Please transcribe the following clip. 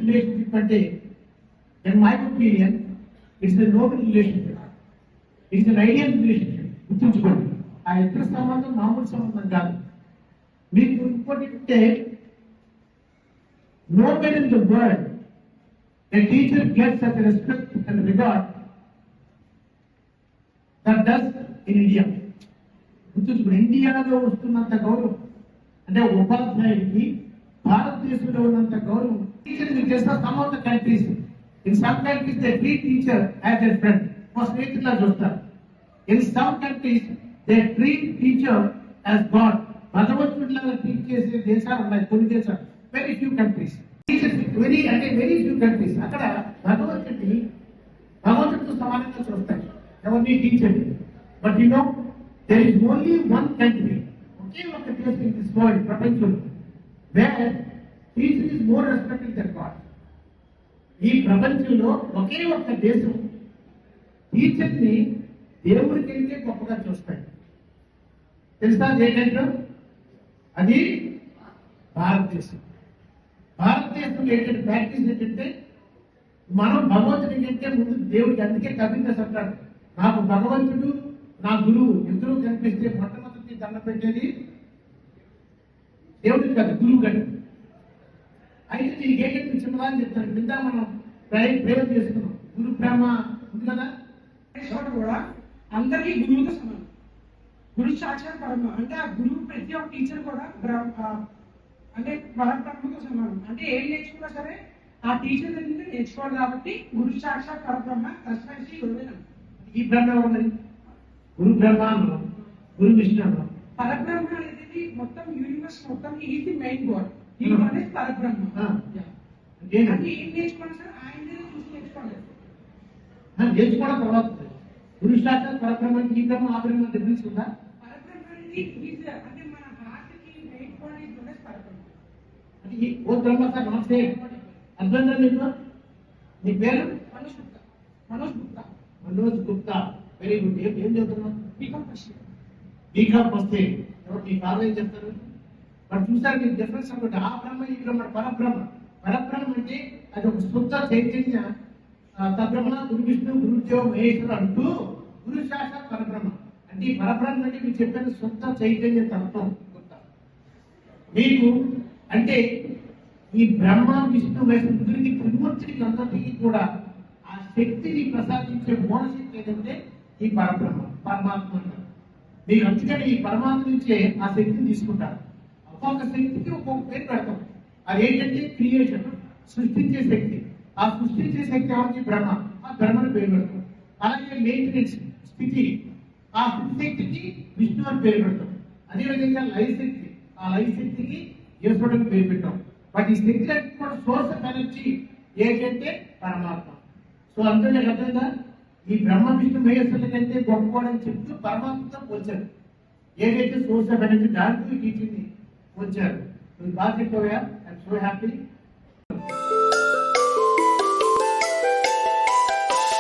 Relationship అంటే in my opinion it's a Nobel relationship, it's an ideal relationship. గుర్తుంచుకోండి, ఆ ఇద్దరు సంబంధం మామూలు సంబంధం కాదు. మీకు ఇంకోటి అంటే nowhere in the world a teacher gets such respect and regard that does in India. గుర్తుంచుకోండి, ఇండియాలో వస్తున్నంత గౌరవం అంటే ఉపాధ్యాయుడికి భారతదేశంలో ఉన్నంత గౌరవం టీచర్ మీకు చేసిన some of the countries, in some countries they treat teacher as a friend, మా స్నేహితులా చూస్తారు. In some countries they treat teacher as God, భగవంతుడిలాగా treat చేసే దేశాలు ఉన్నాయి కొన్ని దేశాలు, very few countries. Teachers very few countries అక్కడ భగవంతుడితో సమానంగా చూస్తాయి ఎవరిని teacher. But you know there is only one country, ఒకే ఒక దేశం ఇన్ దిస్ వరల్డ్, ప్రపంచంలో, wear teacher is more respected then God. ఈ ప్రపంచంలో ఒకే ఒక్క దేశం టీచర్ ని దేవుడి కంటే గొప్పగా చూస్తాయి. తెలుసా ఏంటంటే అది భారతదేశం. భారతదేశంలో ఏంటంటే ప్రాక్టీస్ ఏంటంటే మనం భగవంతుడి కంటే ముందు దేవుడికి, అందుకే కబీర్ అంటాడు, నాకు భగవంతుడు నా గురువు ఇద్దరు కనిపిస్తే మొట్టమొదటి దండ పెట్టేది దేవుడికి కాదు, గురువు కాదు. అయితే నీకు ఏంటంటే చిన్నదా అని చెప్తాను. కింద మనం ప్రయోగం చేసుకున్నాం, గురు ప్రేమ ఉంది కదా. కూడా అందరికీ గురువుతో సమానం, గురు సాక్షాత్ పరమ అంటే ఆ గురువు ప్రతి ఒక్క టీచర్ కూడా అంటే పరబ్రహ్మతో సమానం. అంటే ఏం నేర్చుకున్నా సరే ఆ టీచర్ దగ్గర నేర్చుకోవాలి. కాబట్టి గురు సాక్షాత్ పరబ్రహ్మ తస్మై శ్రీ గురువే నమః. ఈ బ్రహ్మ ఉన్నది గురు బ్రహ్మ, గురు విష్ణు. పరబ్రహ్మ అనేది మొత్తం యూనివర్స్ మొత్తం ఇది మెయిన్ గాడ్, ఈ అనేది పరబ్రహ్మ. అంటే ఏం నేర్చుకున్నా సరే ఆయన చూసి నేర్చుకోవాలి. నేర్చుకోవడం తర్వాత గురు సాక్షాత్ పరబ్రహ్మ, ఈ బ్రహ్మ ఆ బ్రహ్మ డిఫరెన్స్ ఉందా? పరబ్రహ్మ అనేది అంటే మన హార్ట్కి మెయిన్ గాడ్ ఇస్ పరబ్రహ్మ. అంటే ఓ బ్రహ్మ సార్ నమస్తే, అర్థం మీకు? మీ పేరు? మనోజ్ గుప్తా. మనోజ్ గుప్తా. Manoj Gupta, very good. ఏం చదువుతున్నావు? BCom first year. బీకామ్ వస్తే ఎవరు మీ ఫాదర్ ఏం చెప్తారు? మరి చూసారు మీకు డిఫరెన్స్ అనుకుంటే, ఆ బ్రహ్మ ఈ బ్రహ్మ. పరబ్రహ్మ, పరబ్రహ్మ అంటే అది ఒక శుద్ధ చైతన్య తద్బ్రహ్మ, గురు విష్ణు గురుదేవ మహేశ్వరు అంటూ గురు సాక్షాత్ పరబ్రహ్మ. అంటే ఈ పరబ్రహ్మ అంటే మీకు చెప్పిన శుద్ధ చైతన్య తత్వం. మీకు అంటే ఈ బ్రహ్మ విష్ణు మహేశ్వరుడికి త్రిమూర్తికి అందరికీ కూడా ఆ శక్తిని ప్రసాదించే మూలశక్తి ఏదంటే ఈ పరబ్రహ్మ, పరమాత్మ అంటారు. మీకు అందుకని ఈ పరమాత్మ నుంచే ఆ శక్తిని తీసుకుంటారు. ఒక్కొక్క శక్తికి ఒక్కొక్క పేరు పెడతాం. అదేంటంటే క్రియేషన్, సృష్టించే శక్తి. ఆ సృష్టించే శక్తి ఎవరికి? బ్రహ్మ. ఆ బ్రహ్మను పేరు పెడతాం. అలాగే మెయింటెనెన్స్ స్థితి, ఆ స్థితికి విష్ణు అని పేరు పెడతాం. అదేవిధంగా లయ శక్తి, ఆ లయ శక్తికి ఈశ్వరుడికి పేరు పెట్టాం. బట్ ఈ శక్తి కూడా సోర్స్ ఆఫ్ ఎనర్జీ ఏంటంటే పరమాత్మ. సో అందులో అర్థంగా ఈ బ్రహ్మ విష్ణు మహేశ్వరుల కంటే గొప్పవాడని చెప్తూ పరమాత్మతో పోల్చారు. ఏదైతే సోర్స్ ఆఫ్ ఎనర్జీ దాంట్లో ఈ టీచింగ్ పోల్చారు. బాగా చెప్పావా? I'm so happy.